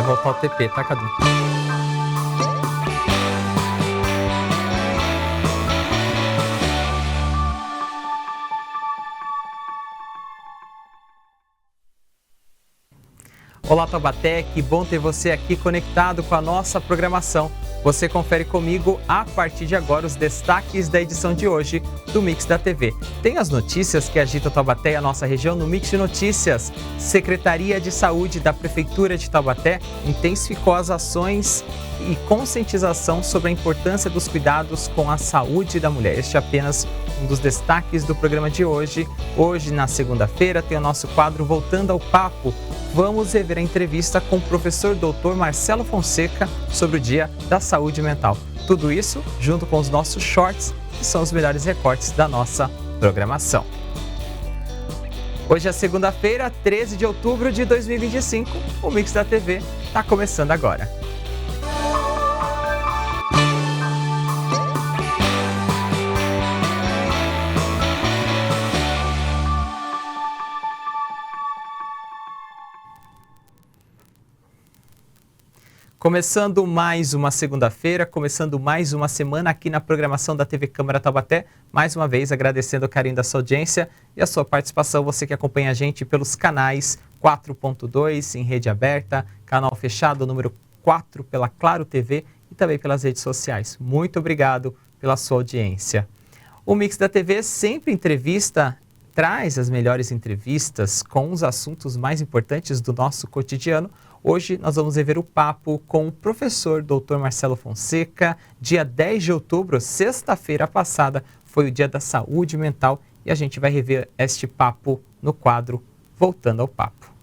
voltar o TP, tá, Cadu? Olá, Taubaté, que bom ter você aqui conectado com a nossa programação. Você confere comigo, a partir de agora, os destaques da edição de hoje do Mix da TV. Tem as notícias que agitam Taubaté e a nossa região no Mix de Notícias. Secretaria de Saúde da Prefeitura de Taubaté intensificou as ações e conscientização sobre a importância dos cuidados com a saúde da mulher. Este é apenas um dos destaques do programa de hoje. Hoje, na segunda-feira, tem o nosso quadro Voltando ao Papo. Vamos rever a entrevista com o professor Dr. Marcelo Fonseca sobre o Dia da Saúde Mental. Tudo isso junto com os nossos shorts, que são os melhores recortes da nossa programação. Hoje é segunda-feira, 13 de outubro de 2025. O Mix da TV está começando agora. Começando mais uma segunda-feira, começando mais uma semana aqui na programação da TV Câmara Taubaté. Mais uma vez agradecendo o carinho da sua audiência e a sua participação, você que acompanha a gente pelos canais 4.2 em rede aberta, canal fechado número 4 pela Claro TV e também pelas redes sociais. Muito obrigado pela sua audiência. O Mix da TV sempre traz as melhores entrevistas com os assuntos mais importantes do nosso cotidiano. Hoje nós vamos rever o papo com o professor Dr. Marcelo Fonseca. Dia 10 de outubro, sexta-feira passada, foi o Dia da Saúde Mental e a gente vai rever este papo no quadro Voltando ao Papo.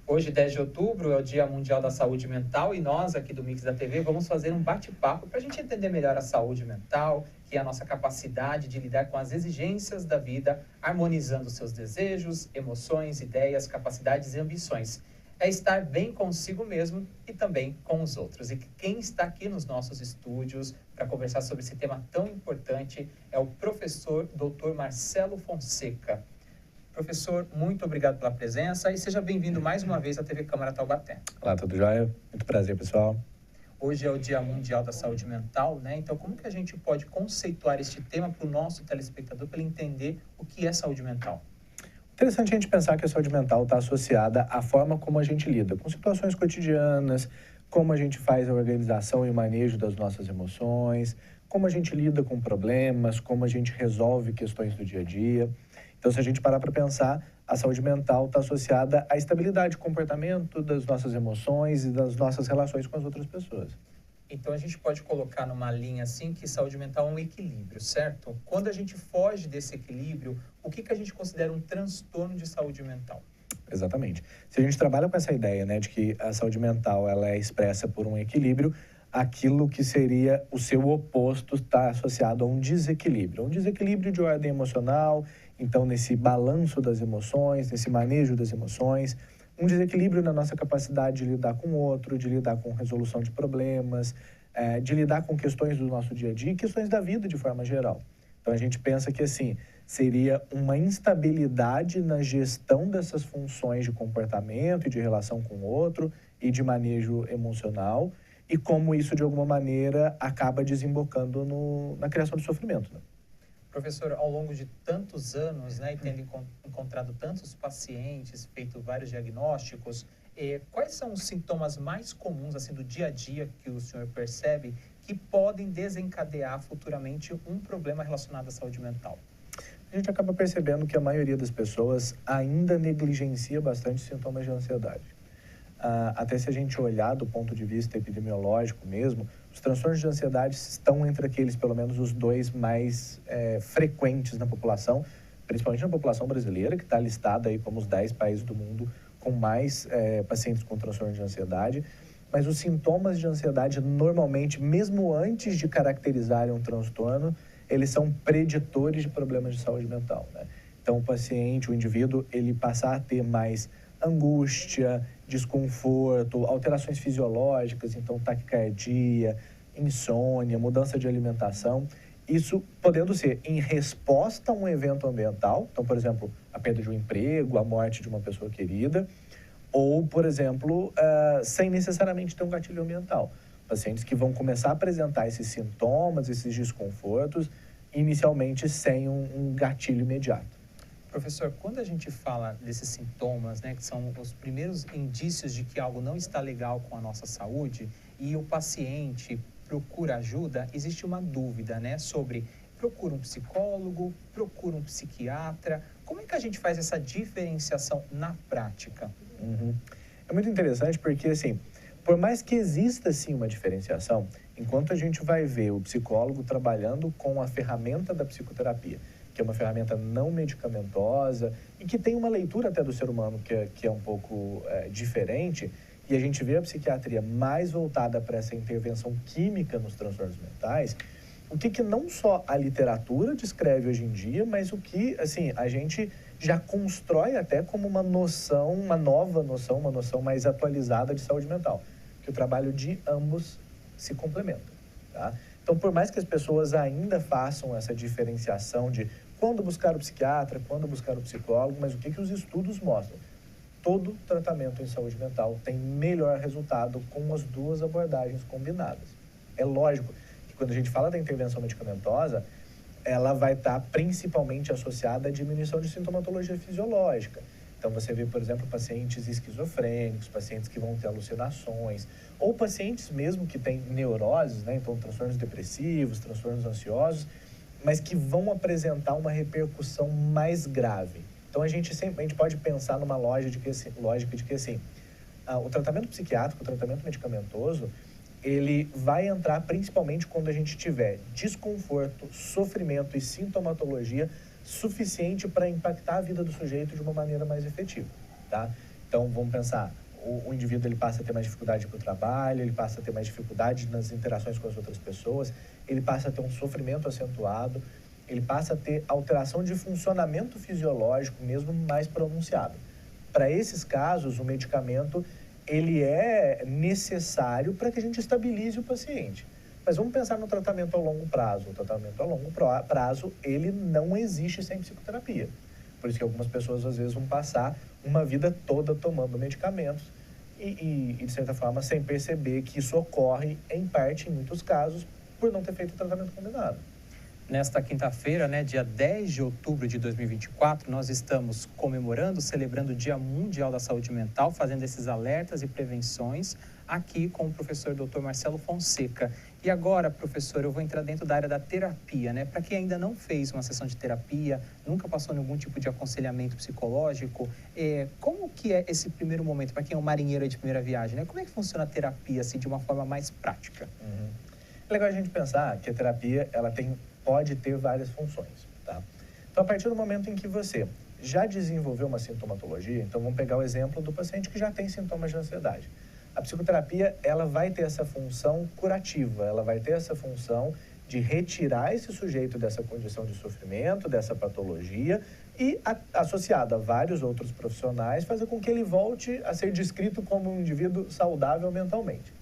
Hoje, 10 de outubro, é o Dia Mundial da Saúde Mental e nós, aqui do Mix da TV, vamos fazer um bate-papo para a gente entender melhor a saúde mental, que é a nossa capacidade de lidar com as exigências da vida, harmonizando seus desejos, emoções, ideias, capacidades e ambições. É estar bem consigo mesmo e também com os outros. E quem está aqui nos nossos estúdios para conversar sobre esse tema tão importante é o professor Dr. Marcelo Fonseca. Professor, muito obrigado pela presença e seja bem-vindo mais uma vez à TV Câmara Taubaté. Olá, tudo jóia? Muito prazer, pessoal. Hoje é o Dia Mundial da Saúde Mental, né? Então, como que a gente pode conceituar este tema para o nosso telespectador, para ele entender o que é saúde mental? Interessante a gente pensar que a saúde mental está associada à forma como a gente lida com situações cotidianas, como a gente faz a organização e o manejo das nossas emoções, como a gente lida com problemas, como a gente resolve questões do dia a dia. Então, se a gente parar para pensar, a saúde mental está associada à estabilidade de comportamento, das nossas emoções e das nossas relações com as outras pessoas. Então, a gente pode colocar numa linha assim que saúde mental é um equilíbrio, certo? Quando a gente foge desse equilíbrio, o que a gente considera um transtorno de saúde mental? Exatamente. Se a gente trabalha com essa ideia, né, de que a saúde mental ela é expressa por um equilíbrio, aquilo que seria o seu oposto está associado a um desequilíbrio de ordem emocional. Então, nesse balanço das emoções, nesse manejo das emoções, um desequilíbrio na nossa capacidade de lidar com o outro, de lidar com resolução de problemas, de lidar com questões do nosso dia a dia e questões da vida de forma geral. Então, a gente pensa que, assim, seria uma instabilidade na gestão dessas funções de comportamento e de relação com o outro e de manejo emocional e como isso, de alguma maneira, acaba desembocando na criação de sofrimento, né? Professor, ao longo de tantos anos, né, e tendo encontrado tantos pacientes, feito vários diagnósticos, quais são os sintomas mais comuns assim, do dia a dia que o senhor percebe que podem desencadear futuramente um problema relacionado à saúde mental? A gente acaba percebendo que a maioria das pessoas ainda negligencia bastante sintomas de ansiedade. Até se a gente olhar do ponto de vista epidemiológico mesmo, os transtornos de ansiedade estão entre aqueles, pelo menos, os dois mais frequentes na população, principalmente na população brasileira, que está listada aí como os 10 países do mundo com mais pacientes com transtorno de ansiedade. Mas os sintomas de ansiedade, normalmente, mesmo antes de caracterizarem um transtorno, eles são preditores de problemas de saúde mental, né? Então, o paciente, o indivíduo, ele passar a ter mais angústia, desconforto, alterações fisiológicas, então taquicardia, insônia, mudança de alimentação. Isso podendo ser em resposta a um evento ambiental. Então, por exemplo, a perda de um emprego, a morte de uma pessoa querida, ou, por exemplo, sem necessariamente ter um gatilho ambiental. Pacientes que vão começar a apresentar esses sintomas, esses desconfortos, inicialmente sem um gatilho imediato. Professor, quando a gente fala desses sintomas, né, que são os primeiros indícios de que algo não está legal com a nossa saúde, e o paciente procura ajuda, existe uma dúvida, né, sobre procura um psicólogo, procura um psiquiatra. Como é que a gente faz essa diferenciação na prática? É muito interessante porque, assim, por mais que exista, sim, uma diferenciação, enquanto a gente vai ver o psicólogo trabalhando com a ferramenta da psicoterapia, que é uma ferramenta não medicamentosa e que tem uma leitura até do ser humano que é um pouco diferente, e a gente vê a psiquiatria mais voltada para essa intervenção química nos transtornos mentais, o que não só a literatura descreve hoje em dia, mas o que, assim, a gente já constrói até como uma noção, uma nova noção, uma noção mais atualizada de saúde mental, que o trabalho de ambos se complementa, tá? Então, por mais que as pessoas ainda façam essa diferenciação de quando buscar o psiquiatra, quando buscar o psicólogo, mas o que os estudos mostram? Todo tratamento em saúde mental tem melhor resultado com as duas abordagens combinadas. É lógico que quando a gente fala da intervenção medicamentosa, ela vai estar principalmente associada à diminuição de sintomatologia fisiológica. Então, você vê, por exemplo, pacientes esquizofrênicos, pacientes que vão ter alucinações, ou pacientes mesmo que têm neuroses, né? Então, transtornos depressivos, transtornos ansiosos, mas que vão apresentar uma repercussão mais grave. Então, a gente pode pensar numa lógica de que, assim, o tratamento psiquiátrico, o tratamento medicamentoso, ele vai entrar principalmente quando a gente tiver desconforto, sofrimento e sintomatologia suficiente para impactar a vida do sujeito de uma maneira mais efetiva, tá? Então, vamos pensar, o indivíduo ele passa a ter mais dificuldade para o trabalho, ele passa a ter mais dificuldade nas interações com as outras pessoas, ele passa a ter um sofrimento acentuado, ele passa a ter alteração de funcionamento fisiológico mesmo mais pronunciado. Para esses casos, o medicamento ele é necessário para que a gente estabilize o paciente. Mas vamos pensar no tratamento a longo prazo. O tratamento a longo prazo, ele não existe sem psicoterapia. Por isso que algumas pessoas, às vezes, vão passar uma vida toda tomando medicamentos e de certa forma, sem perceber que isso ocorre, em parte, em muitos casos, por não ter feito o tratamento combinado. Nesta quinta-feira, né, dia 10 de outubro de 2024, nós estamos comemorando, celebrando o Dia Mundial da Saúde Mental, fazendo esses alertas e prevenções aqui com o professor Dr. Marcelo Fonseca. E agora, professor, eu vou entrar dentro da área da terapia, né? Para quem ainda não fez uma sessão de terapia, nunca passou em algum tipo de aconselhamento psicológico, como que é esse primeiro momento, para quem é um marinheiro de primeira viagem, né? Como é que funciona a terapia, assim, de uma forma mais prática? É legal a gente pensar que a terapia, ela pode ter várias funções, tá? Então, a partir do momento em que você já desenvolveu uma sintomatologia, então vamos pegar o exemplo do paciente que já tem sintomas de ansiedade. A psicoterapia, ela vai ter essa função curativa, ela vai ter essa função de retirar esse sujeito dessa condição de sofrimento, dessa patologia e, associado a vários outros profissionais, fazer com que ele volte a ser descrito como um indivíduo saudável mentalmente.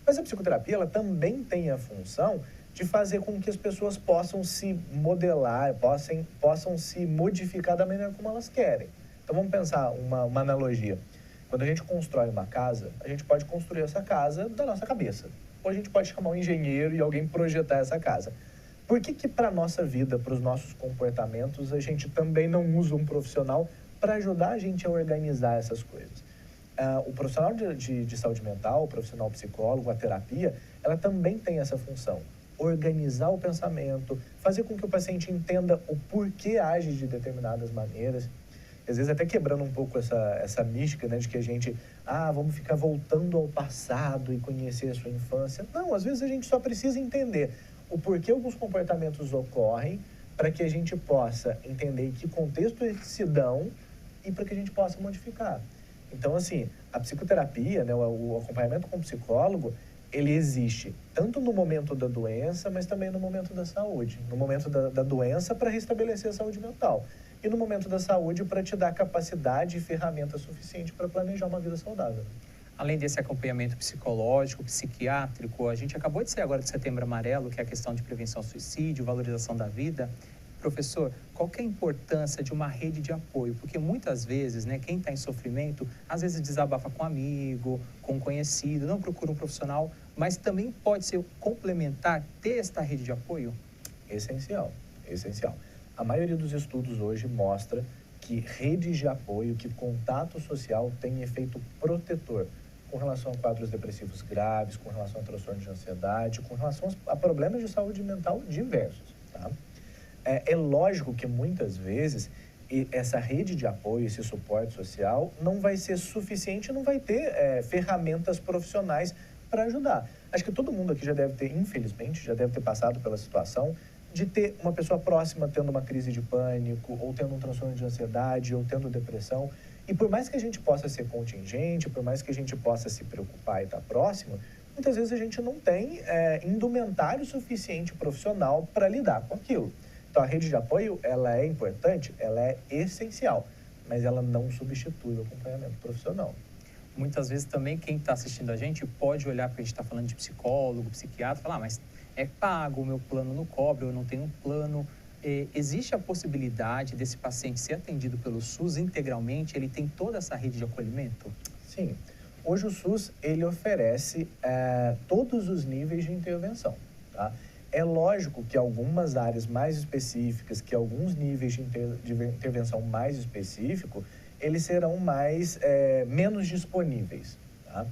Mas a psicoterapia, ela também tem a função de fazer com que as pessoas possam se modelar, possam se modificar da maneira como elas querem. Então, vamos pensar uma analogia. Quando a gente constrói uma casa, a gente pode construir essa casa da nossa cabeça. Ou a gente pode chamar um engenheiro e alguém projetar essa casa. Por que para a nossa vida, para os nossos comportamentos, a gente também não usa um profissional para ajudar a gente a organizar essas coisas? O profissional de saúde mental, o profissional psicólogo, a terapia, ela também tem essa função. Organizar o pensamento, fazer com que o paciente entenda o porquê age de determinadas maneiras. Às vezes até quebrando um pouco essa mística, né, de que a gente, vamos ficar voltando ao passado e conhecer a sua infância. Não, às vezes a gente só precisa entender o porquê alguns comportamentos ocorrem para que a gente possa entender em que contexto eles se dão e para que a gente possa modificar. Então, assim, a psicoterapia, né, o acompanhamento com o psicólogo, ele existe tanto no momento da doença, mas também no momento da saúde. No momento da doença, para restabelecer a saúde mental. E no momento da saúde, para te dar capacidade e ferramenta suficiente para planejar uma vida saudável. Além desse acompanhamento psicológico, psiquiátrico, a gente acabou de sair agora do Setembro Amarelo, que é a questão de prevenção ao suicídio, valorização da vida. Professor, qual que é a importância de uma rede de apoio? Porque muitas vezes, né, quem está em sofrimento, às vezes desabafa com um amigo, com um conhecido, não procura um profissional, mas também pode ser complementar ter esta rede de apoio? Essencial, essencial. A maioria dos estudos hoje mostra que redes de apoio, que contato social tem efeito protetor com relação a quadros depressivos graves, com relação a transtornos de ansiedade, com relação a problemas de saúde mental diversos, tá? É lógico que muitas vezes essa rede de apoio, esse suporte social, não vai ser suficiente, não vai ter ferramentas profissionais para ajudar. Acho que todo mundo aqui já deve ter, infelizmente, já deve ter passado pela situação de ter uma pessoa próxima tendo uma crise de pânico, ou tendo um transtorno de ansiedade, ou tendo depressão. E por mais que a gente possa ser contingente, por mais que a gente possa se preocupar e estar próximo, muitas vezes a gente não tem indumentário suficiente profissional para lidar com aquilo. Então, a rede de apoio, ela é importante, ela é essencial, mas ela não substitui o acompanhamento profissional. Muitas vezes também quem está assistindo a gente pode olhar, porque a gente está falando de psicólogo, psiquiatra, falar, mas é pago, o meu plano não cobre, eu não tenho um plano. Existe a possibilidade desse paciente ser atendido pelo SUS integralmente? Ele tem toda essa rede de acolhimento? Sim. Hoje o SUS, ele oferece todos os níveis de intervenção, tá? É lógico que algumas áreas mais específicas, que alguns níveis de intervenção mais específicos, eles serão menos disponíveis, tá?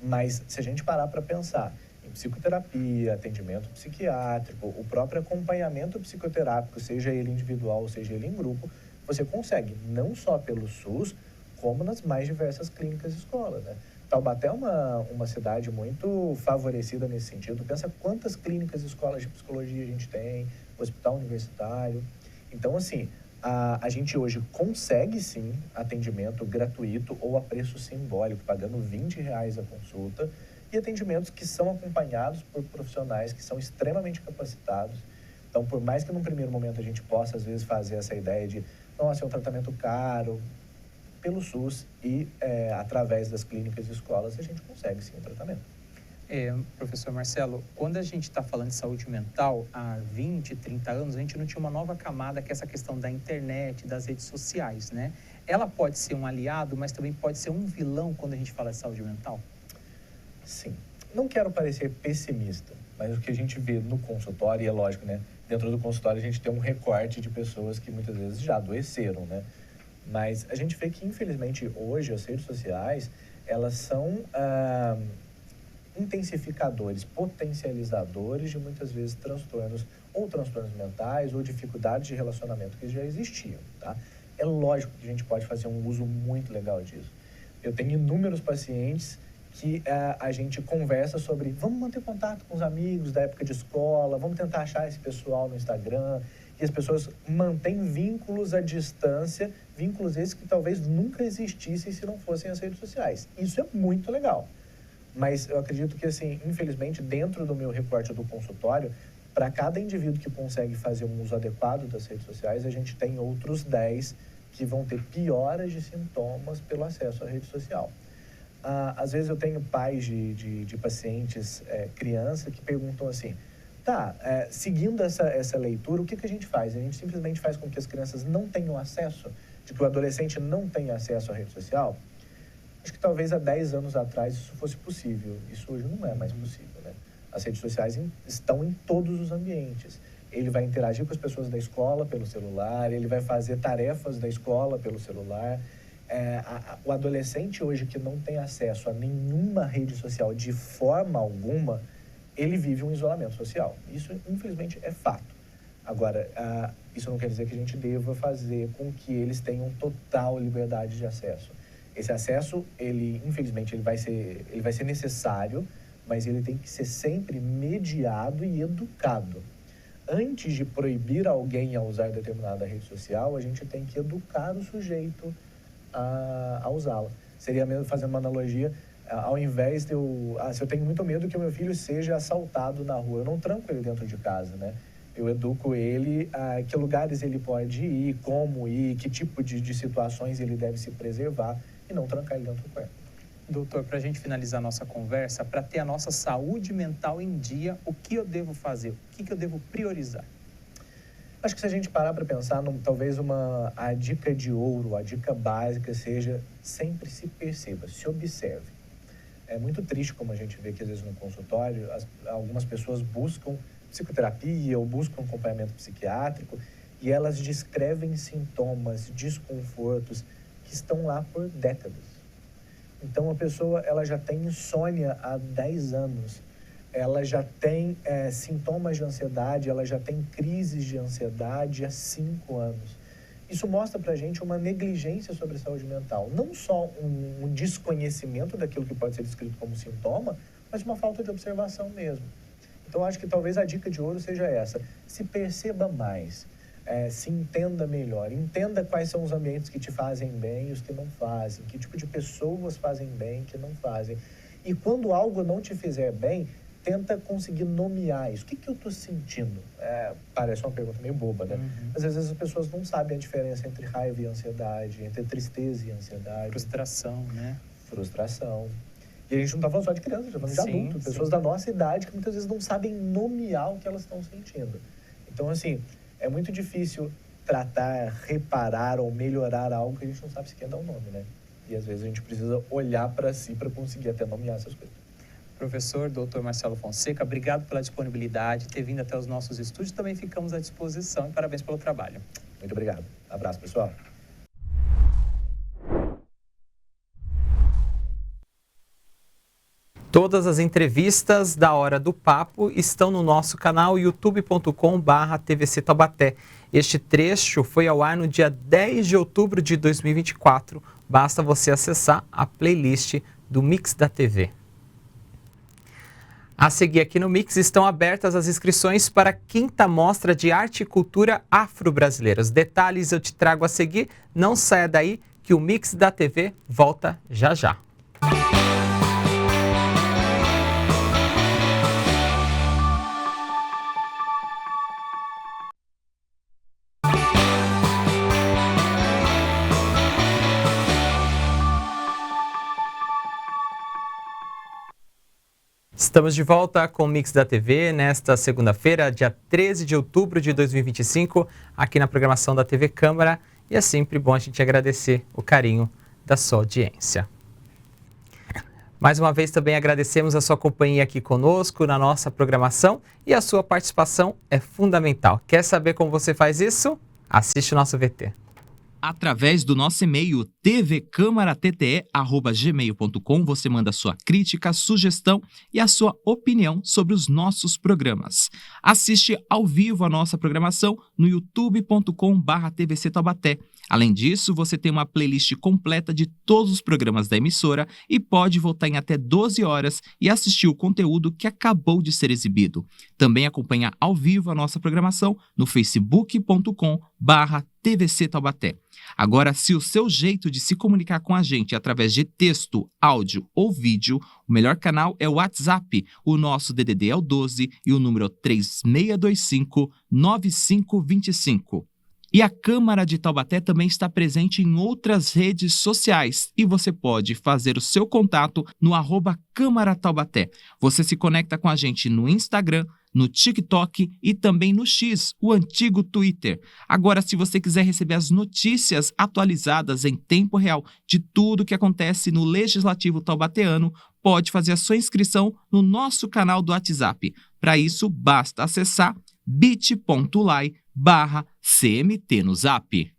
Mas se a gente parar para pensar em psicoterapia, atendimento psiquiátrico, o próprio acompanhamento psicoterápico, seja ele individual, seja ele em grupo, você consegue, não só pelo SUS, como nas mais diversas clínicas e escolas, né? Taubaté é uma cidade muito favorecida nesse sentido. Pensa quantas clínicas e escolas de psicologia a gente tem, hospital universitário. Então, assim, a gente hoje consegue, sim, atendimento gratuito ou a preço simbólico, pagando R$ 20 a consulta, e atendimentos que são acompanhados por profissionais que são extremamente capacitados. Então, por mais que num primeiro momento a gente possa, às vezes, fazer essa ideia de, nossa, é um tratamento caro, pelo SUS e através das clínicas e escolas a gente consegue sim o tratamento. Professor Marcelo, quando a gente está falando de saúde mental, há 20, 30 anos, a gente não tinha uma nova camada que é essa questão da internet, das redes sociais, né? Ela pode ser um aliado, mas também pode ser um vilão quando a gente fala de saúde mental? Sim. Não quero parecer pessimista, mas o que a gente vê no consultório, e é lógico, né? Dentro do consultório a gente tem um recorte de pessoas que muitas vezes já adoeceram, né? Mas a gente vê que, infelizmente, hoje as redes sociais, elas são intensificadores, potencializadores de muitas vezes transtornos mentais ou dificuldades de relacionamento que já existiam, tá? É lógico que a gente pode fazer um uso muito legal disso. Eu tenho inúmeros pacientes que a gente conversa sobre, vamos manter contato com os amigos da época de escola, vamos tentar achar esse pessoal no Instagram, e as pessoas mantêm vínculos à distância, vínculos esses que talvez nunca existissem se não fossem as redes sociais. Isso é muito legal. Mas eu acredito que, assim, infelizmente, dentro do meu recorte do consultório, para cada indivíduo que consegue fazer um uso adequado das redes sociais, a gente tem outros 10 que vão ter pioras de sintomas pelo acesso à rede social. Às vezes eu tenho pais de pacientes, criança, que perguntam assim, seguindo essa leitura, o que a gente faz? A gente simplesmente faz com que as crianças não tenham acesso, de que o adolescente não tenha acesso à rede social? Acho que talvez há 10 anos atrás isso fosse possível. Isso hoje não é mais possível, né? As redes sociais estão em todos os ambientes. Ele vai interagir com as pessoas da escola pelo celular, ele vai fazer tarefas da escola pelo celular. O adolescente hoje que não tem acesso a nenhuma rede social de forma alguma, ele vive um isolamento social. Isso, infelizmente, é fato. Agora, isso não quer dizer que a gente deva fazer com que eles tenham total liberdade de acesso. Esse acesso, infelizmente, ele vai ser necessário, mas ele tem que ser sempre mediado e educado. Antes de proibir alguém a usar determinada rede social, a gente tem que educar o sujeito a usá-la. Seria mesmo, fazendo uma analogia, ao invés de se eu tenho muito medo que o meu filho seja assaltado na rua, eu não tranco ele dentro de casa, né? Eu educo ele a que lugares ele pode ir, como ir, que tipo de situações ele deve se preservar e não trancar ele dentro do quarto. Doutor, para a gente finalizar a nossa conversa, para ter a nossa saúde mental em dia, o que eu devo fazer? O que eu devo priorizar? Acho que se a gente parar para pensar, talvez a dica de ouro, a dica básica seja sempre se perceba, se observe. É muito triste como a gente vê que às vezes no consultório algumas pessoas buscam psicoterapia ou buscam acompanhamento psiquiátrico e elas descrevem sintomas, desconfortos que estão lá por décadas. Então a pessoa ela já tem insônia há 10 anos, ela já tem sintomas de ansiedade, ela já tem crises de ansiedade há 5 anos. Isso mostra para a gente uma negligência sobre a saúde mental. Não só um desconhecimento daquilo que pode ser descrito como sintoma, mas uma falta de observação mesmo. Então, acho que talvez a dica de ouro seja essa. Se perceba mais, se entenda melhor. Entenda quais são os ambientes que te fazem bem e os que não fazem. Que tipo de pessoas fazem bem e que não fazem. E quando algo não te fizer bem, tenta conseguir nomear isso. O que eu estou sentindo? Parece uma pergunta meio boba, né? Mas às vezes as pessoas não sabem a diferença entre raiva e ansiedade, entre tristeza e ansiedade. Frustração, né? Frustração. E a gente não está falando só de crianças, está falando de adultos, pessoas da nossa idade que muitas vezes não sabem nomear o que elas estão sentindo. Então, assim, é muito difícil tratar, reparar ou melhorar algo que a gente não sabe sequer dar um nome, né? E às vezes a gente precisa olhar para si para conseguir até nomear essas coisas. Professor Dr. Marcelo Fonseca, obrigado pela disponibilidade, ter vindo até os nossos estúdios. Também ficamos à disposição e parabéns pelo trabalho. Muito obrigado. Abraço, pessoal. Todas as entrevistas da Hora do Papo estão no nosso canal youtube.com/TVC Taubaté. Este trecho foi ao ar no dia 10 de outubro de 2024. Basta você acessar a playlist do Mix da TV. A seguir aqui no Mix estão abertas as inscrições para a 5ª Mostra de Arte e Cultura Afro-Brasileira. Os detalhes eu te trago a seguir. Não saia daí que o Mix da TV volta já já. Estamos de volta com o Mix da TV nesta segunda-feira, dia 13 de outubro de 2025, aqui na programação da TV Câmara. E é sempre bom a gente agradecer o carinho da sua audiência. Mais uma vez também agradecemos a sua companhia aqui conosco na nossa programação e a sua participação é fundamental. Quer saber como você faz isso? Assiste o nosso VT. Através do nosso e-mail tvcâmaratete@gmail.com você manda sua crítica, sugestão e a sua opinião sobre os nossos programas. Assiste ao vivo a nossa programação no youtube.com/TVC Taubaté. Além disso, você tem uma playlist completa de todos os programas da emissora e pode voltar em até 12 horas e assistir o conteúdo que acabou de ser exibido. Também acompanha ao vivo a nossa programação no facebook.com/TVC Taubaté. Agora, se o seu jeito de se comunicar com a gente é através de texto, áudio ou vídeo, o melhor canal é o WhatsApp. O nosso DDD é o 12 e o número é 3625-9525. E a Câmara de Taubaté também está presente em outras redes sociais e você pode fazer o seu contato no @Câmara Taubaté. Você se conecta com a gente no Instagram, no TikTok e também no X, o antigo Twitter. Agora, se você quiser receber as notícias atualizadas em tempo real de tudo que acontece no Legislativo taubateano, pode fazer a sua inscrição no nosso canal do WhatsApp. Para isso, basta acessar bit.ly/CMT no Zap.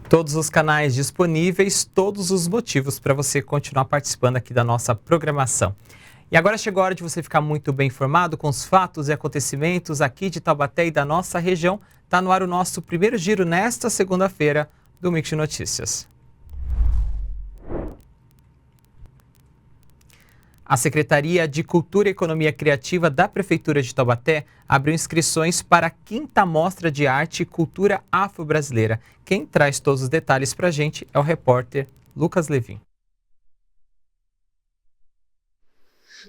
Todos os canais disponíveis, todos os motivos para você continuar participando aqui da nossa programação. E agora chegou a hora de você ficar muito bem informado com os fatos e acontecimentos aqui de Taubaté e da nossa região. Está no ar o nosso primeiro giro nesta segunda-feira do Mix de Notícias. A Secretaria de Cultura e Economia Criativa da Prefeitura de Taubaté abriu inscrições para a 5ª Mostra de Arte e Cultura Afro-Brasileira. Quem traz todos os detalhes para a gente é o repórter Lucas Levin.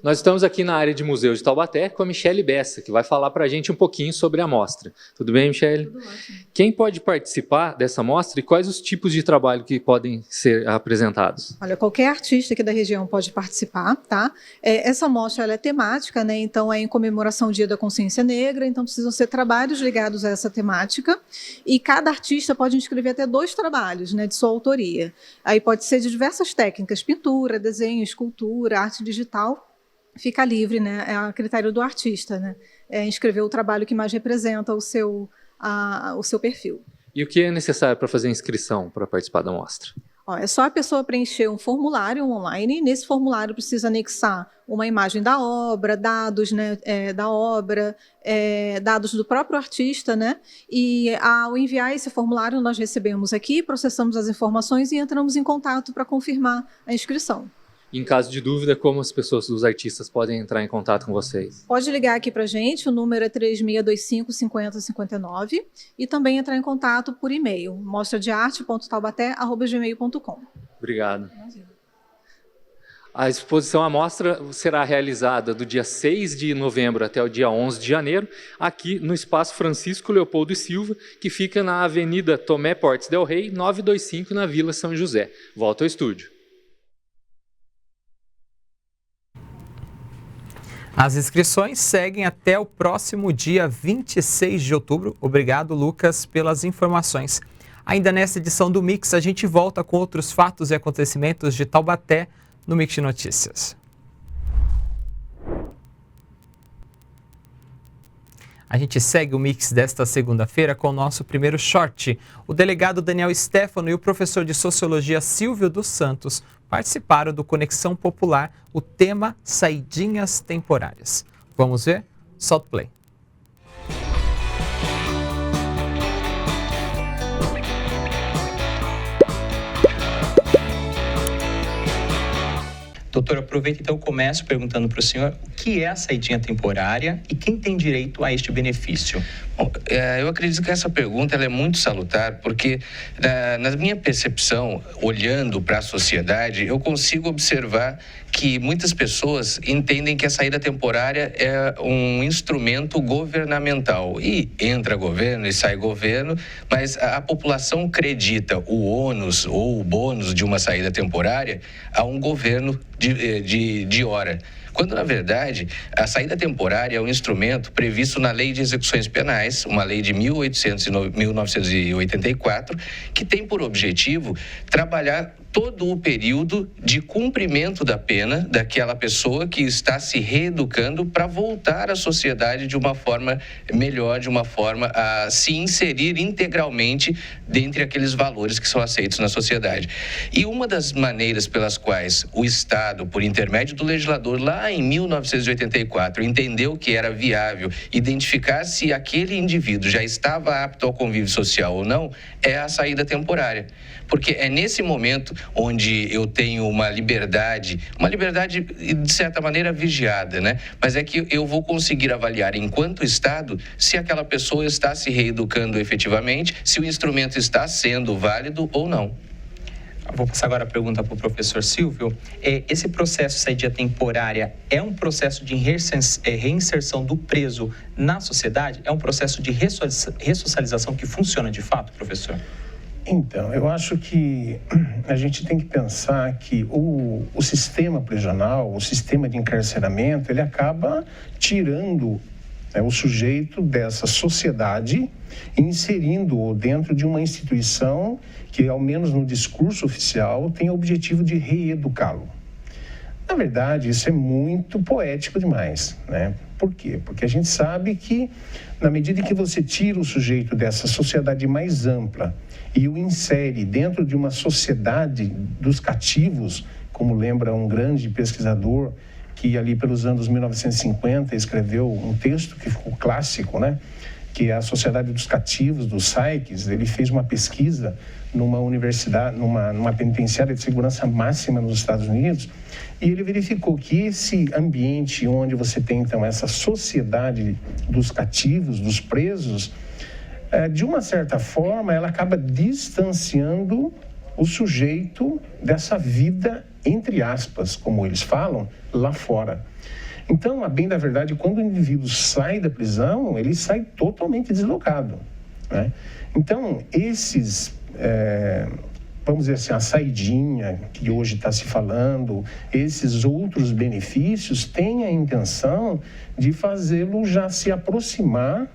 Nós estamos aqui na área de Museu de Taubaté com a Michele Bessa, que vai falar para a gente um pouquinho sobre a mostra. Tudo bem, Michele? Tudo ótimo. Quem pode participar dessa mostra e quais os tipos de trabalho que podem ser apresentados? Olha, qualquer artista aqui da região pode participar, tá? Essa mostra ela é temática, né? Então é em comemoração ao Dia da Consciência Negra, então precisam ser trabalhos ligados a essa temática e cada artista pode inscrever até 2 trabalhos, né, de sua autoria. Aí pode ser de diversas técnicas, pintura, desenho, escultura, arte digital. Fica livre, né? É a critério do artista, né? Inscrever o trabalho que mais representa o seu perfil. E o que é necessário para fazer a inscrição para participar da mostra? É só a pessoa preencher um formulário online. Nesse formulário precisa anexar uma imagem da obra, dados, né, da obra, dados do próprio artista, né? E ao enviar esse formulário, nós recebemos aqui, processamos as informações e entramos em contato para confirmar a inscrição. Em caso de dúvida, como as pessoas, os artistas, podem entrar em contato com vocês? Pode ligar aqui para a gente, o número é 3625-5059 e também entrar em contato por e-mail, mostradearte.taubaté@gmail.com. Obrigado. A exposição à mostra será realizada do dia 6 de novembro até o dia 11 de janeiro, aqui no Espaço Francisco Leopoldo e Silva, que fica na Avenida Tomé Portes del Rey, 925, na Vila São José. Volta ao estúdio. As inscrições seguem até o próximo dia 26 de outubro. Obrigado, Lucas, pelas informações. Ainda nesta edição do Mix, a gente volta com outros fatos e acontecimentos de Taubaté no Mix de Notícias. A gente segue o Mix desta segunda-feira com o nosso primeiro short. O delegado Daniel Stefano e o professor de Sociologia Silvio dos Santos participaram do Conexão Popular, o tema Saidinhas Temporárias. Vamos ver? Solta o play. Doutor, aproveita então, eu começo perguntando para o senhor o que é a saidinha temporária e quem tem direito a este benefício? Bom, eu acredito que essa pergunta ela é muito salutar, porque na minha percepção, olhando para a sociedade, eu consigo observar que muitas pessoas entendem que a saída temporária é um instrumento governamental. E entra governo e sai governo, mas a população acredita o ônus ou o bônus de uma saída temporária a um governo de hora. Quando, na verdade, a saída temporária é um instrumento previsto na Lei de Execuções Penais, uma lei de 1984, que tem por objetivo trabalhar todo o período de cumprimento da pena daquela pessoa que está se reeducando para voltar à sociedade de uma forma melhor, de uma forma a se inserir integralmente dentre aqueles valores que são aceitos na sociedade. E uma das maneiras pelas quais o Estado, por intermédio do legislador, lá em 1984, entendeu que era viável identificar se aquele indivíduo já estava apto ao convívio social ou não, é a saída temporária. Porque é nesse momento onde eu tenho uma liberdade de certa maneira vigiada, né? Mas é que eu vou conseguir avaliar enquanto Estado se aquela pessoa está se reeducando efetivamente, se o instrumento está sendo válido ou não. Vou passar agora a pergunta para o professor Silvio. Esse processo de saída temporária é um processo de reinserção do preso na sociedade? É um processo de ressocialização que funciona de fato, professor? Então, eu acho que a gente tem que pensar que o sistema prisional, o sistema de encarceramento, ele acaba tirando o sujeito dessa sociedade e inserindo-o dentro de uma instituição que, ao menos no discurso oficial, tem o objetivo de reeducá-lo. Na verdade, isso é muito poético demais, né? Por quê? Porque a gente sabe que, na medida em que você tira o sujeito dessa sociedade mais ampla e o insere dentro de uma sociedade dos cativos, como lembra um grande pesquisador que ali pelos anos 1950 escreveu um texto que ficou clássico, né? Que é a Sociedade dos Cativos, do Sykes. Ele fez uma pesquisa numa universidade, numa penitenciária de segurança máxima nos Estados Unidos, e ele verificou que esse ambiente onde você tem, então, essa sociedade dos cativos, dos presos, de uma certa forma, ela acaba distanciando o sujeito dessa vida, entre aspas, como eles falam, lá fora. Então, a bem da verdade, quando o indivíduo sai da prisão, ele sai totalmente deslocado, né? Então, vamos dizer assim, a saidinha que hoje está se falando, esses outros benefícios têm a intenção de fazê-lo já se aproximar,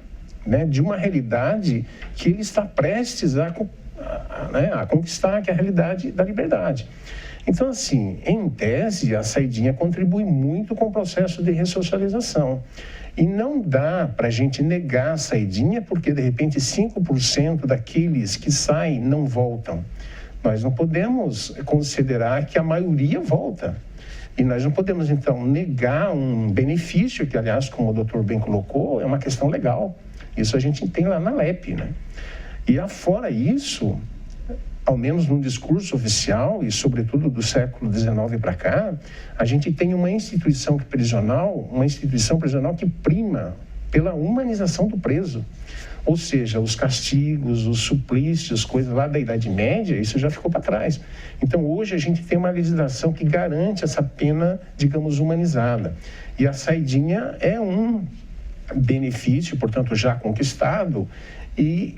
né, de uma realidade que ele está prestes a conquistar, que é a realidade da liberdade. Então, assim, em tese, a saidinha contribui muito com o processo de ressocialização. E não dá para a gente negar a saidinha porque, de repente, 5% daqueles que saem não voltam. Nós não podemos considerar que a maioria volta. E nós não podemos, então, negar um benefício que, aliás, como o doutor bem colocou, é uma questão legal. Isso a gente tem lá na LEP, né? E afora isso, ao menos no discurso oficial e, sobretudo, do século XIX para cá, a gente tem uma instituição prisional que prima pela humanização do preso. Ou seja, os castigos, os suplícios, coisas lá da Idade Média, isso já ficou para trás. Então, hoje a gente tem uma legislação que garante essa pena, digamos, humanizada. E a saidinha é um benefício, portanto, já conquistado. E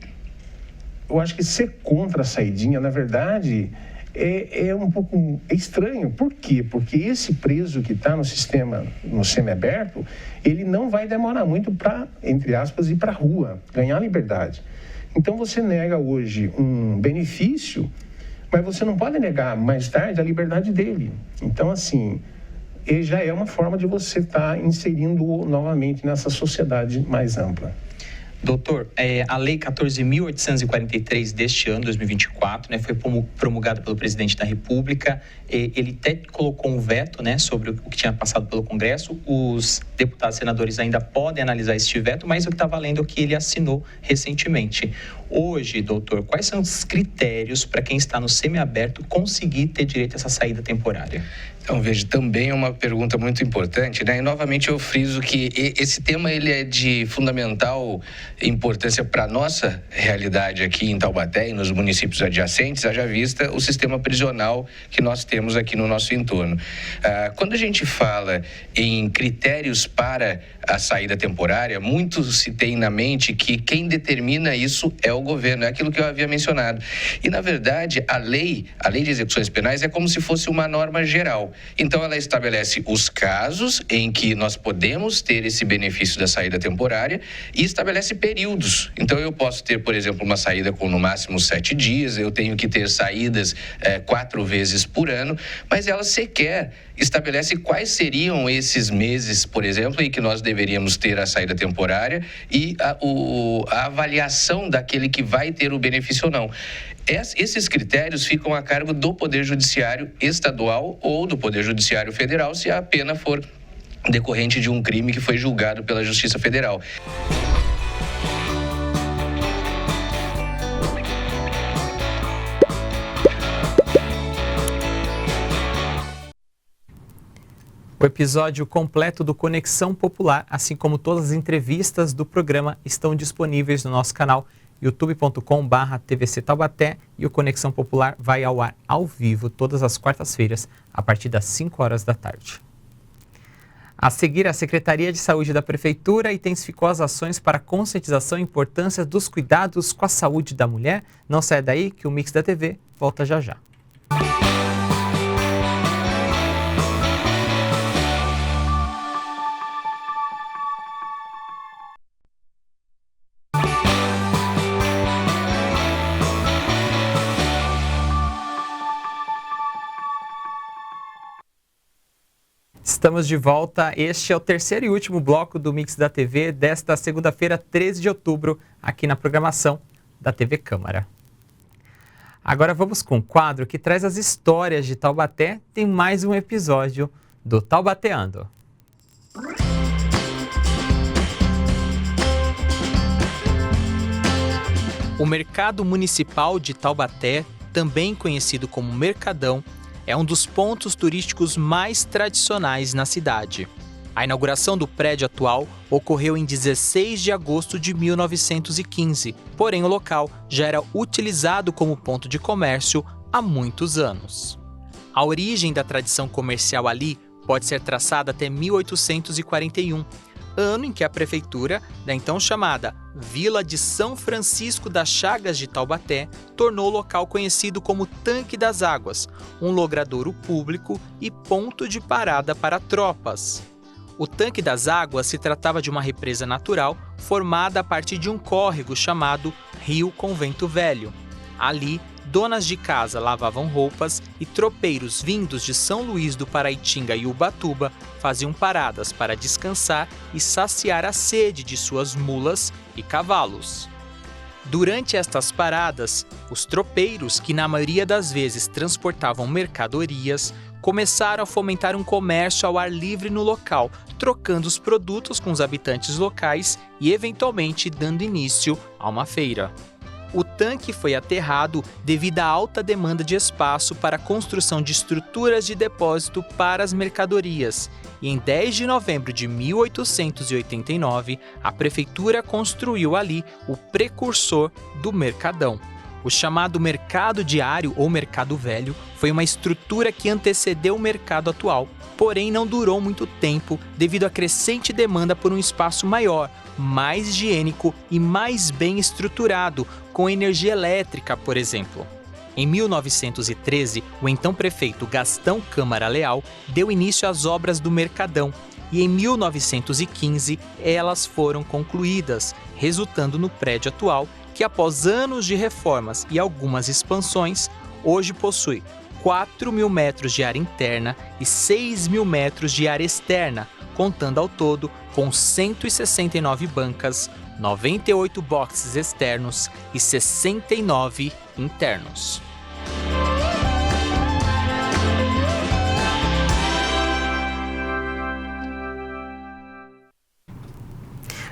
eu acho que ser contra a saidinha, na verdade, é um pouco estranho. Por quê? Porque esse preso que está no sistema, no semiaberto, ele não vai demorar muito para, entre aspas, ir para a rua, ganhar liberdade. Então, você nega hoje um benefício, mas você não pode negar mais tarde a liberdade dele. Então, assim, já é uma forma de você estar inserindo-o novamente nessa sociedade mais ampla. Doutor, a Lei 14.843 deste ano, 2024, né, foi promulgada pelo presidente da República. Ele até colocou um veto, né, sobre o que tinha passado pelo Congresso. Os deputados e senadores ainda podem analisar este veto, mas o que está valendo é o que ele assinou recentemente. Hoje, doutor, quais são os critérios para quem está no semiaberto conseguir ter direito a essa saída temporária? Então, veja, também é uma pergunta muito importante, né? E, novamente, eu friso que esse tema ele é de fundamental importância para a nossa realidade aqui em Taubaté e nos municípios adjacentes, haja vista o sistema prisional que nós temos aqui no nosso entorno. Quando a gente fala em critérios para a saída temporária, muito se tem na mente que quem determina isso é o governo, é aquilo que eu havia mencionado. E, na verdade, a lei de execuções penais é como se fosse uma norma geral. Então, ela estabelece os casos em que nós podemos ter esse benefício da saída temporária e estabelece períodos. Então, eu posso ter, por exemplo, uma saída com no máximo 7 dias, eu tenho que ter saídas 4 vezes por ano, mas ela sequer estabelece quais seriam esses meses, por exemplo, em que nós deveríamos ter a saída temporária e a avaliação daquele que vai ter o benefício ou não. Esses critérios ficam a cargo do Poder Judiciário Estadual ou do Poder Judiciário Federal, se a pena for decorrente de um crime que foi julgado pela Justiça Federal. O episódio completo do Conexão Popular, assim como todas as entrevistas do programa, estão disponíveis no nosso canal youtube.com/TVC Taubaté, e o Conexão Popular vai ao ar ao vivo todas as quartas-feiras, a partir das 5 horas da tarde. A seguir, a Secretaria de Saúde da Prefeitura intensificou as ações para conscientização e importância dos cuidados com a saúde da mulher. Não saia daí que o Mix da TV volta já já. Estamos de volta. Este é o terceiro e último bloco do Mix da TV desta segunda-feira, 13 de outubro, aqui na programação da TV Câmara. Agora vamos com um quadro que traz as histórias de Taubaté. Tem mais um episódio do Taubateando. O Mercado Municipal de Taubaté, também conhecido como Mercadão, é um dos pontos turísticos mais tradicionais na cidade. A inauguração do prédio atual ocorreu em 16 de agosto de 1915, porém o local já era utilizado como ponto de comércio há muitos anos. A origem da tradição comercial ali pode ser traçada até 1841, ano em que a prefeitura da então chamada Vila de São Francisco das Chagas de Taubaté tornou o local conhecido como Tanque das Águas, um logradouro público e ponto de parada para tropas. O Tanque das Águas se tratava de uma represa natural formada a partir de um córrego chamado Rio Convento Velho. Ali, donas de casa lavavam roupas e tropeiros vindos de São Luís do Paraitinga e Ubatuba faziam paradas para descansar e saciar a sede de suas mulas e cavalos. Durante estas paradas, os tropeiros, que na maioria das vezes transportavam mercadorias, começaram a fomentar um comércio ao ar livre no local, trocando os produtos com os habitantes locais e, eventualmente, dando início a uma feira. O tanque foi aterrado devido à alta demanda de espaço para a construção de estruturas de depósito para as mercadorias, e em 10 de novembro de 1889, a prefeitura construiu ali o precursor do Mercadão. O chamado Mercado Diário ou Mercado Velho foi uma estrutura que antecedeu o mercado atual, porém não durou muito tempo devido à crescente demanda por um espaço maior, mais higiênico e mais bem estruturado, com energia elétrica, por exemplo. Em 1913, o então prefeito Gastão Câmara Leal deu início às obras do Mercadão e em 1915 elas foram concluídas, resultando no prédio atual que, após anos de reformas e algumas expansões, hoje possui 4.000 metros de área interna e 6.000 metros de área externa, contando ao todo com 169 bancas, 98 boxes externos e 69 internos.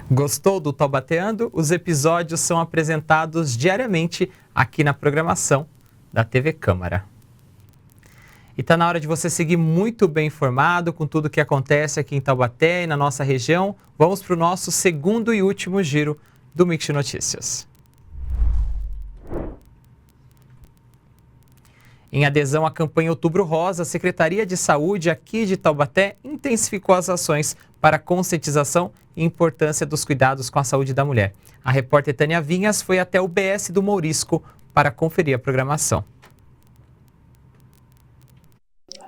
Gostou do Taubateando? Os episódios são apresentados diariamente aqui na programação da TV Câmara. E está na hora de você seguir muito bem informado com tudo o que acontece aqui em Taubaté e na nossa região. Vamos para o nosso segundo e último giro do Mix de Notícias. Em adesão à campanha Outubro Rosa, a Secretaria de Saúde aqui de Taubaté intensificou as ações para a conscientização e importância dos cuidados com a saúde da mulher. A repórter Tânia Vinhas foi até o BS do Mourisco para conferir a programação.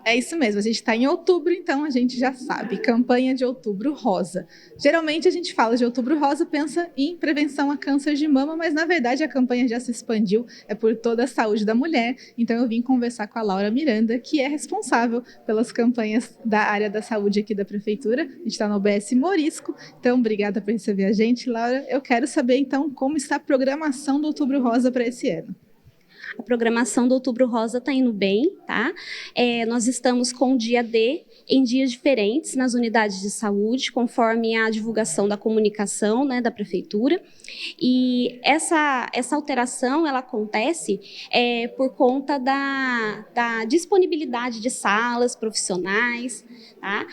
É isso mesmo, a gente está em outubro, então a gente já sabe, campanha de Outubro Rosa. Geralmente a gente fala de Outubro Rosa, pensa em prevenção a câncer de mama, mas na verdade a campanha já se expandiu, é por toda a saúde da mulher. Então eu vim conversar com a Laura Miranda, que é responsável pelas campanhas da área da saúde aqui da Prefeitura. A gente está no UBS Mourisco, então obrigada por receber a gente, Laura. Eu quero saber então como está a programação do Outubro Rosa para esse ano. A programação do Outubro Rosa está indo bem, tá? Nós estamos com o dia D em dias diferentes nas unidades de saúde, conforme a divulgação da comunicação, né, da Prefeitura. E essa alteração, ela acontece por conta da disponibilidade de salas profissionais, tá?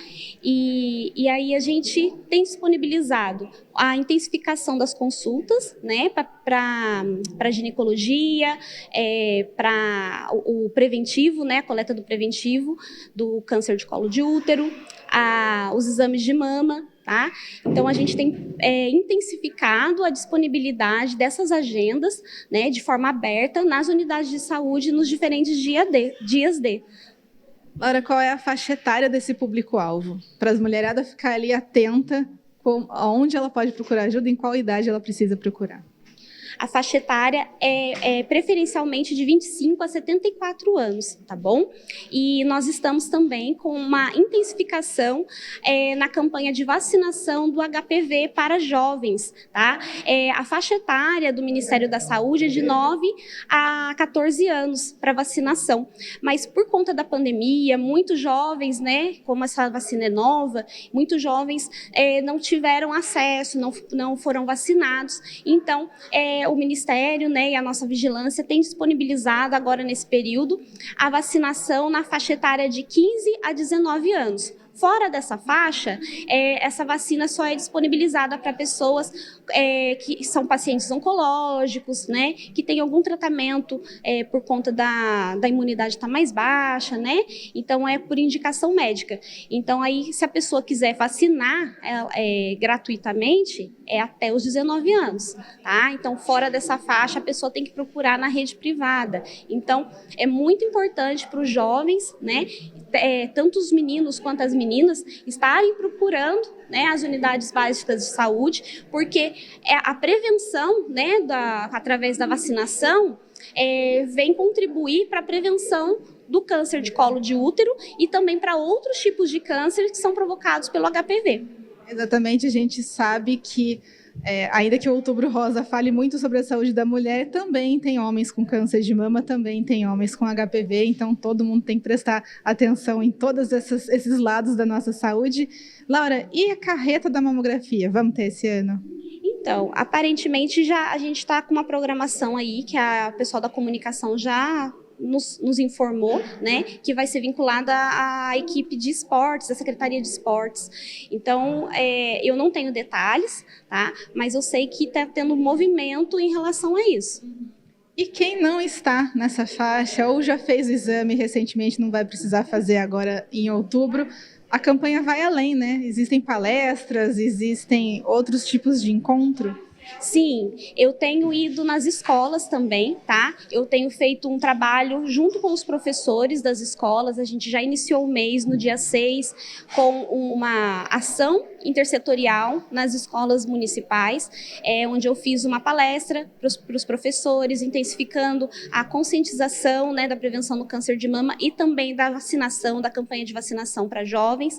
E aí a gente tem disponibilizado a intensificação das consultas, né, para ginecologia, para o preventivo, né, a coleta do preventivo do câncer de colo de útero, os exames de mama, tá? Então a gente tem intensificado a disponibilidade dessas agendas, né, de forma aberta nas unidades de saúde nos diferentes dias D. Laura, qual é a faixa etária desse público-alvo? Para as mulheradas ficar ali atenta, onde ela pode procurar ajuda, em qual idade ela precisa procurar? A faixa etária é preferencialmente de 25 a 74 anos, tá bom? E nós estamos também com uma intensificação na campanha de vacinação do HPV para jovens, tá? A faixa etária do Ministério da Saúde é de 9 a 14 anos para vacinação. Mas por conta da pandemia, muitos jovens, né, como essa vacina é nova, muitos jovens não tiveram acesso, não foram vacinados. Então, o Ministério, né, e a nossa vigilância tem disponibilizado agora nesse período a vacinação na faixa etária de 15 a 19 anos. Fora dessa faixa, essa vacina só é disponibilizada para pessoas que são pacientes oncológicos, né, que têm algum tratamento por conta da imunidade estar mais baixa, né, então é por indicação médica. Então aí, se a pessoa quiser vacinar gratuitamente, é até os 19 anos, tá? Então, fora dessa faixa, a pessoa tem que procurar na rede privada. Então, é muito importante para os jovens, né, tanto os meninos quanto as meninas, estarem procurando, né, as unidades básicas de saúde, porque a prevenção, né, através da vacinação, vem contribuir para a prevenção do câncer de colo de útero e também para outros tipos de câncer que são provocados pelo HPV. Exatamente, a gente sabe que ainda que o Outubro Rosa fale muito sobre a saúde da mulher, também tem homens com câncer de mama, também tem homens com HPV, então todo mundo tem que prestar atenção em todos esses lados da nossa saúde. Laura, e a carreta da mamografia? Vamos ter esse ano? Então, aparentemente a gente está com uma programação aí que a pessoal da comunicação já nos informou, né, que vai ser vinculada à equipe de esportes, à Secretaria de Esportes. Então, eu não tenho detalhes, tá? Mas eu sei que está tendo movimento em relação a isso. E quem não está nessa faixa ou já fez o exame recentemente, não vai precisar fazer agora em outubro, a campanha vai além, né? Existem palestras, existem outros tipos de encontro? Sim, eu tenho ido nas escolas também, tá? Eu tenho feito um trabalho junto com os professores das escolas. A gente já iniciou o mês no dia 6 com uma ação intersetorial nas escolas municipais, onde eu fiz uma palestra para os professores, intensificando a conscientização, né, da prevenção do câncer de mama e também da vacinação, da campanha de vacinação para jovens.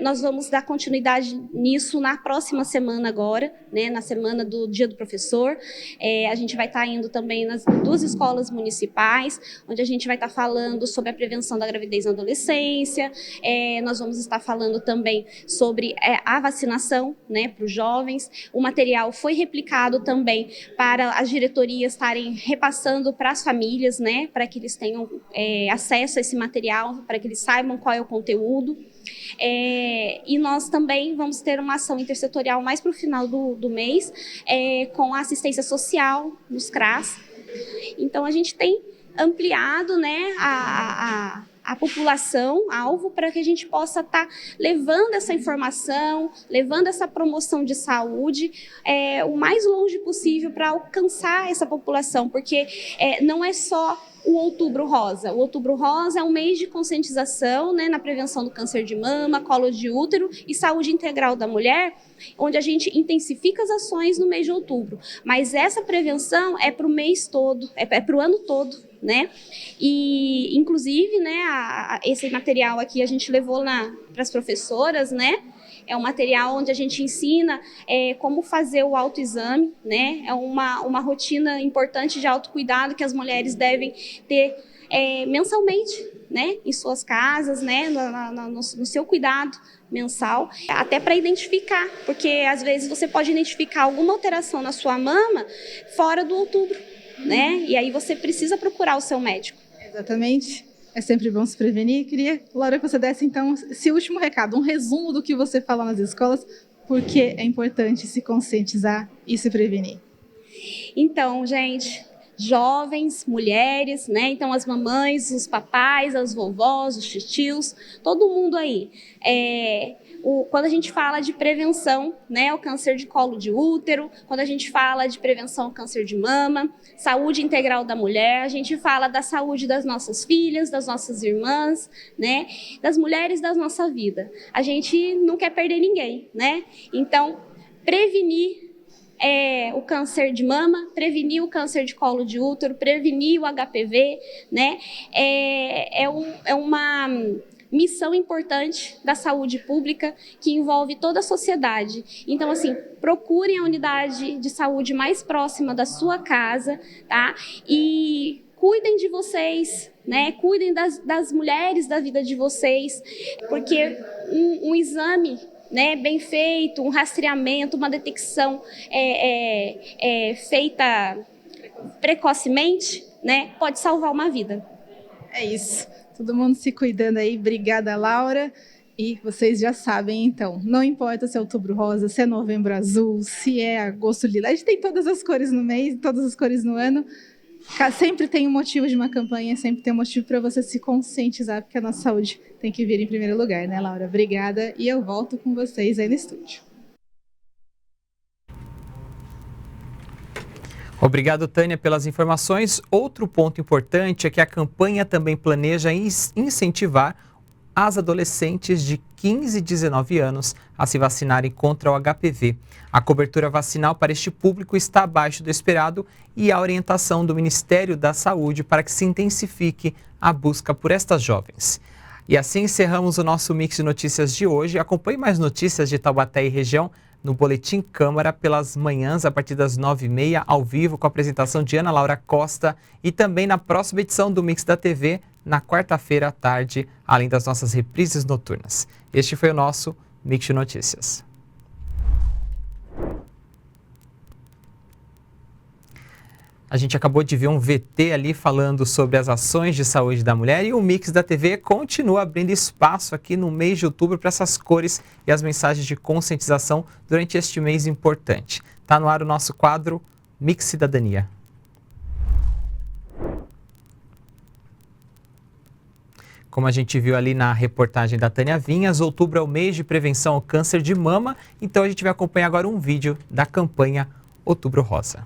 Nós vamos dar continuidade nisso na próxima semana agora, né, na semana do Dia do Professor. A gente vai estar indo também nas 2 escolas municipais, onde a gente vai estar falando sobre a prevenção da gravidez na adolescência. Nós vamos estar falando também sobre a vacinação, né, para os jovens. O material foi replicado também para as diretorias estarem repassando para as famílias, né, para que eles tenham acesso a esse material, para que eles saibam qual é o conteúdo. E nós também vamos ter uma ação intersetorial mais para o final do mês, com a assistência social nos CRAS. Então, a gente tem ampliado, né, a população alvo para que a gente possa estar levando essa informação, levando essa promoção de saúde o mais longe possível para alcançar essa população, porque não é só o Outubro Rosa. O Outubro Rosa é um mês de conscientização, né, na prevenção do câncer de mama, colo de útero e saúde integral da mulher, onde a gente intensifica as ações no mês de outubro. Mas essa prevenção é para o mês todo, é para o ano todo, né? E, inclusive, né, esse material aqui a gente levou para as professoras, né? É um material onde a gente ensina como fazer o autoexame, né? É uma rotina importante de autocuidado que as mulheres devem ter mensalmente, né? Em suas casas, né? No seu cuidado mensal, até para identificar, porque às vezes você pode identificar alguma alteração na sua mama fora do outubro, né? E aí você precisa procurar o seu médico. Exatamente. É sempre bom se prevenir. Queria, Laura, que você desse, então, esse último recado, um resumo do que você fala nas escolas, porque é importante se conscientizar e se prevenir. Então, gente, jovens, mulheres, né? Então, as mamães, os papais, as vovós, os tios, todo mundo aí. Quando a gente fala de prevenção, né, ao câncer de colo de útero, quando a gente fala de prevenção ao câncer de mama, saúde integral da mulher, a gente fala da saúde das nossas filhas, das nossas irmãs, né, das mulheres da nossa vida. A gente não quer perder ninguém, né? Então, prevenir o câncer de mama, prevenir o câncer de colo de útero, prevenir o HPV, né? É uma missão importante da saúde pública que envolve toda a sociedade. Então, assim, procurem a unidade de saúde mais próxima da sua casa, tá? E cuidem de vocês, né? Cuidem das mulheres da vida de vocês, porque um exame, né, bem feito, um rastreamento, uma detecção feita precocemente, né, pode salvar uma vida. É isso. Todo mundo se cuidando aí. Obrigada, Laura. E vocês já sabem, então, não importa se é outubro rosa, se é novembro azul, se é agosto lilás, a gente tem todas as cores no mês, todas as cores no ano. Sempre tem um motivo de uma campanha, sempre tem um motivo para você se conscientizar, porque a nossa saúde tem que vir em primeiro lugar, né, Laura? Obrigada, e eu volto com vocês aí no estúdio. Obrigado, Tânia, pelas informações. Outro ponto importante é que a campanha também planeja incentivar as adolescentes de 15 e 19 anos a se vacinarem contra o HPV. A cobertura vacinal para este público está abaixo do esperado e a orientação do Ministério da Saúde para que se intensifique a busca por estas jovens. E assim encerramos o nosso Mix de Notícias de hoje. Acompanhe mais notícias de Taubaté e região no Boletim Câmara pelas manhãs, a partir das 9h30, ao vivo, com a apresentação de Ana Laura Costa, e também na próxima edição do Mix da TV, na quarta-feira à tarde, além das nossas reprises noturnas. Este foi o nosso Mix de Notícias. A gente acabou de ver um VT ali falando sobre as ações de saúde da mulher, e o Mix da TV continua abrindo espaço aqui no mês de outubro para essas cores e as mensagens de conscientização durante este mês importante. Está no ar o nosso quadro Mix Cidadania. Como a gente viu ali na reportagem da Tânia Vinhas, outubro é o mês de prevenção ao câncer de mama, então a gente vai acompanhar agora um vídeo da campanha Outubro Rosa.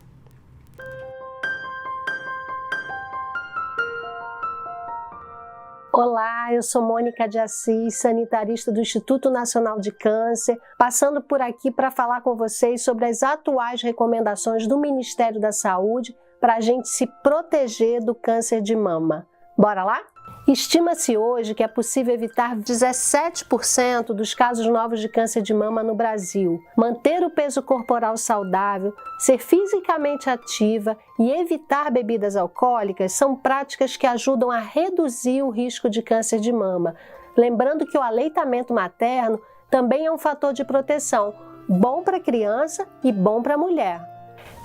Olá, eu sou Mônica de Assis, sanitarista do Instituto Nacional de Câncer, passando por aqui para falar com vocês sobre as atuais recomendações do Ministério da Saúde para a gente se proteger do câncer de mama. Bora lá? Estima-se hoje que é possível evitar 17% dos casos novos de câncer de mama no Brasil. Manter o peso corporal saudável, ser fisicamente ativa e evitar bebidas alcoólicas são práticas que ajudam a reduzir o risco de câncer de mama. Lembrando que o aleitamento materno também é um fator de proteção, bom para a criança e bom para a mulher.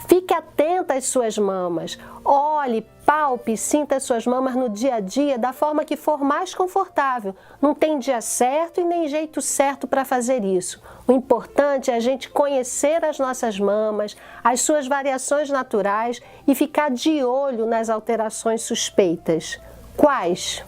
Fique atenta às suas mamas. Olhe, palpe e sinta as suas mamas no dia a dia da forma que for mais confortável. Não tem dia certo e nem jeito certo para fazer isso. O importante é a gente conhecer as nossas mamas, as suas variações naturais e ficar de olho nas alterações suspeitas. Quais?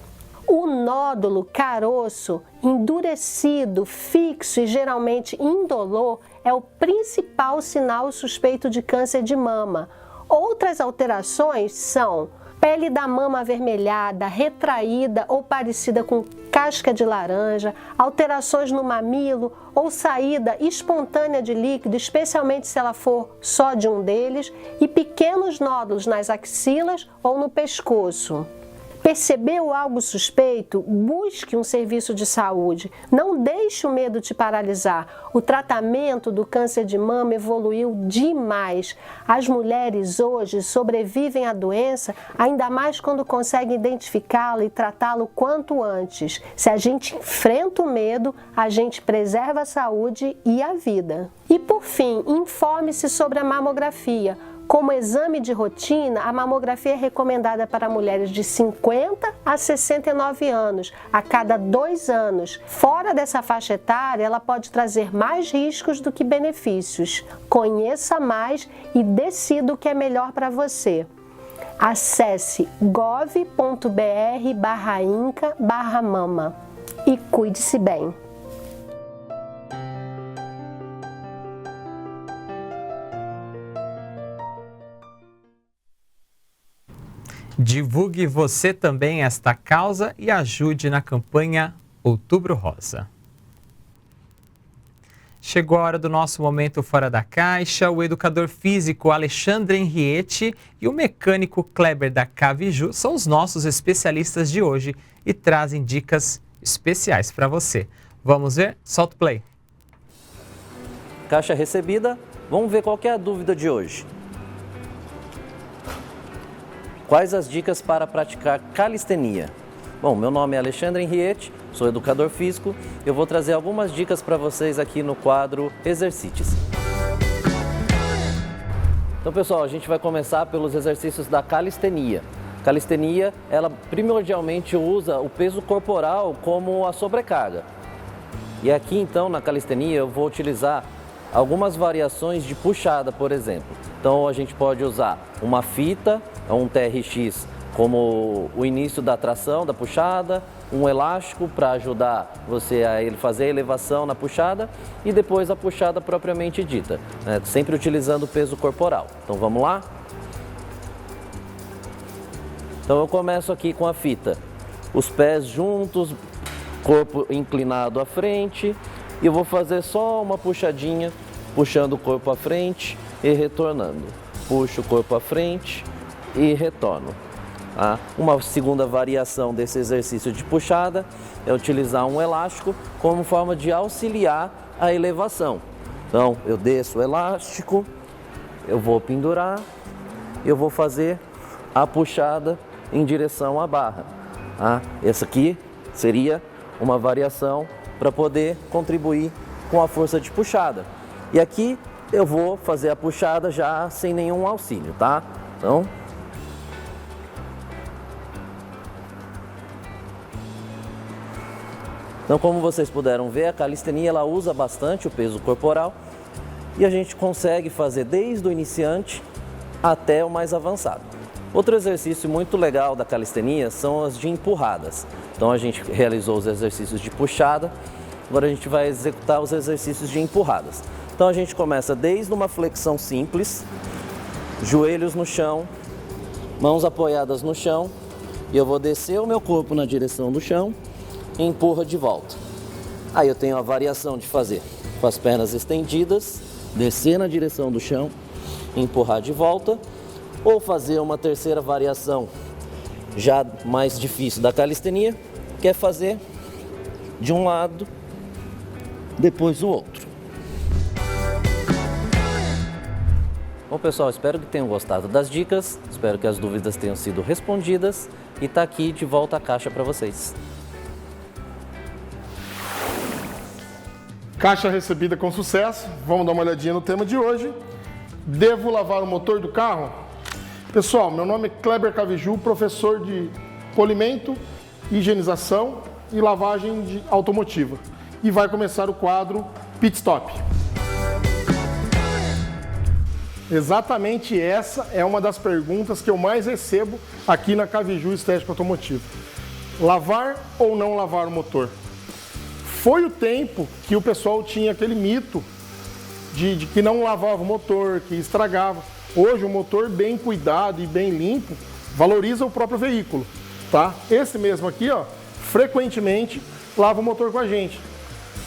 O nódulo, caroço, endurecido, fixo e geralmente indolor é o principal sinal suspeito de câncer de mama. Outras alterações são pele da mama avermelhada, retraída ou parecida com casca de laranja, alterações no mamilo ou saída espontânea de líquido, especialmente se ela for só de um deles, e pequenos nódulos nas axilas ou no pescoço. Percebeu algo suspeito? Busque um serviço de saúde. Não deixe o medo te paralisar. O tratamento do câncer de mama evoluiu demais. As mulheres hoje sobrevivem à doença, ainda mais quando conseguem identificá-la e tratá-lo quanto antes. Se a gente enfrenta o medo, a gente preserva a saúde e a vida. E por fim, informe-se sobre a mamografia. Como exame de rotina, a mamografia é recomendada para mulheres de 50 a 69 anos, a cada 2 anos. Fora dessa faixa etária, ela pode trazer mais riscos do que benefícios. Conheça mais e decida o que é melhor para você. Acesse gov.br/inca/mama e cuide-se bem. Divulgue você também esta causa e ajude na campanha Outubro Rosa. Chegou a hora do nosso momento fora da caixa. O educador físico Alexandre Henriette e o mecânico Kleber da Caviju são os nossos especialistas de hoje e trazem dicas especiais para você. Vamos ver? Solta o play. Caixa recebida. Vamos ver qual que é a dúvida de hoje. Quais as dicas para praticar calistenia? Bom, meu nome é Alexandre Henriette, sou educador físico. Eu vou trazer algumas dicas para vocês aqui no quadro Exercite-se. Então, pessoal, a gente vai começar pelos exercícios da calistenia. Calistenia, ela primordialmente usa o peso corporal como a sobrecarga. E aqui então na calistenia eu vou utilizar algumas variações de puxada, por exemplo. Então a gente pode usar uma fita, um TRX como o início da tração, da puxada, um elástico para ajudar você a fazer a elevação na puxada e depois a puxada propriamente dita, né? Sempre utilizando o peso corporal. Então vamos lá? Então eu começo aqui com a fita, os pés juntos, corpo inclinado à frente, e eu vou fazer só uma puxadinha, puxando o corpo à frente e retornando. Puxo o corpo à frente e retorno. Uma segunda variação desse exercício de puxada é utilizar um elástico como forma de auxiliar a elevação. Então, eu desço o elástico, eu vou pendurar, eu vou fazer a puxada em direção à barra. Essa aqui seria uma variação para poder contribuir com a força de puxada. E aqui eu vou fazer a puxada já sem nenhum auxílio, tá? Então, como vocês puderam ver, a calistenia ela usa bastante o peso corporal e a gente consegue fazer desde o iniciante até o mais avançado. Outro exercício muito legal da calistenia são as de empurradas. Então a gente realizou os exercícios de puxada, agora a gente vai executar os exercícios de empurradas. Então a gente começa desde uma flexão simples, joelhos no chão, mãos apoiadas no chão, e eu vou descer o meu corpo na direção do chão e empurra de volta. Aí eu tenho a variação de fazer com as pernas estendidas, descer na direção do chão, empurrar de volta, ou fazer uma terceira variação já mais difícil da calistenia, que é fazer de um lado, depois o outro. Bom pessoal, espero que tenham gostado das dicas, espero que as dúvidas tenham sido respondidas e tá aqui de volta a caixa para vocês. Caixa recebida com sucesso, vamos dar uma olhadinha no tema de hoje. Devo lavar o motor do carro? Pessoal, meu nome é Kleber Caviju, professor de polimento, higienização e lavagem automotiva. E vai começar o quadro Pit Stop. Exatamente essa é uma das perguntas que eu mais recebo aqui na Caviju Estética Automotiva. Lavar ou não lavar o motor? Foi o tempo que o pessoal tinha aquele mito de que não lavava o motor, que estragava. Hoje o motor bem cuidado e bem limpo valoriza o próprio veículo, tá? Esse mesmo aqui, ó, frequentemente lava o motor com a gente.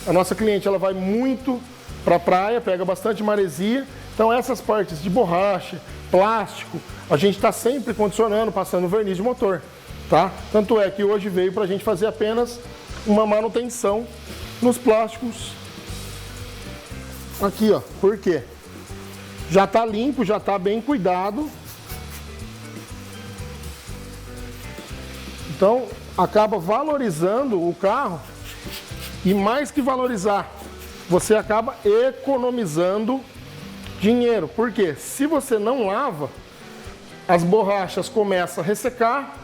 A nossa cliente ela vai muito para a praia, pega bastante maresia, então essas partes de borracha, plástico, a gente está sempre condicionando, passando verniz de motor, tá? Tanto é que hoje veio para a gente fazer apenas uma manutenção nos plásticos aqui, ó. Por quê? Já está limpo, já está bem cuidado. Então, acaba valorizando o carro e mais que valorizar, você acaba economizando dinheiro. Por quê? Se você não lava, as borrachas começam a ressecar,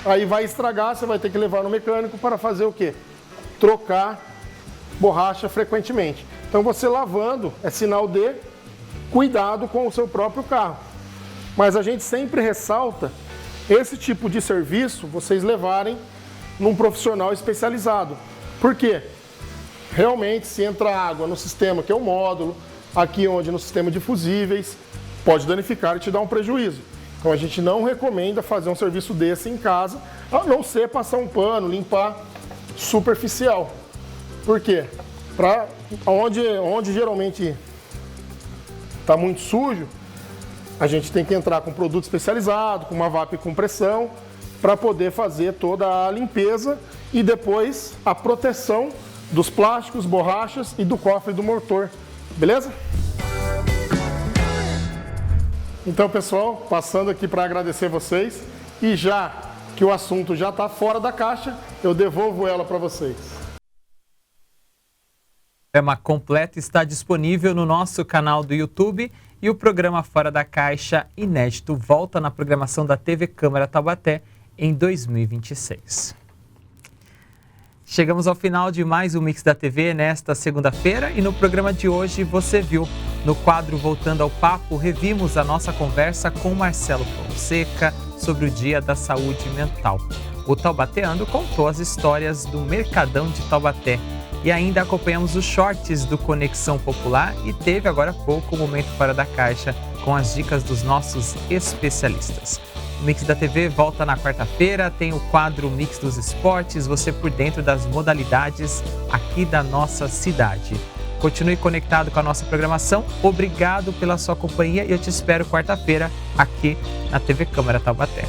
aí vai estragar, você vai ter que levar no mecânico para fazer o quê? Trocar borracha frequentemente. Então você lavando é sinal de cuidado com o seu próprio carro. Mas a gente sempre ressalta esse tipo de serviço vocês levarem num profissional especializado. Por quê? Realmente se entra água no sistema, que é o módulo, aqui onde no sistema de fusíveis, pode danificar e te dar um prejuízo. Então a gente não recomenda fazer um serviço desse em casa, a não ser passar um pano, limpar superficial. Por quê? Onde geralmente está muito sujo, a gente tem que entrar com produto especializado, com uma VAP com pressão, para poder fazer toda a limpeza e depois a proteção dos plásticos, borrachas e do cofre do motor. Beleza? Então, pessoal, passando aqui para agradecer vocês e já que o assunto já está fora da caixa, eu devolvo ela para vocês. O programa completo está disponível no nosso canal do YouTube e o programa Fora da Caixa inédito volta na programação da TV Câmara Taubaté em 2026. Chegamos ao final de mais um Mix da TV nesta segunda-feira e no programa de hoje você viu, no quadro Voltando ao Papo, revimos a nossa conversa com Marcelo Fonseca sobre o Dia da Saúde Mental. O Taubateando contou as histórias do Mercadão de Taubaté e ainda acompanhamos os shorts do Conexão Popular e teve agora há pouco o Momento Fora da Caixa com as dicas dos nossos especialistas. O Mix da TV volta na quarta-feira, tem o quadro Mix dos Esportes, você por dentro das modalidades aqui da nossa cidade. Continue conectado com a nossa programação, obrigado pela sua companhia e eu te espero quarta-feira aqui na TV Câmara Taubaté.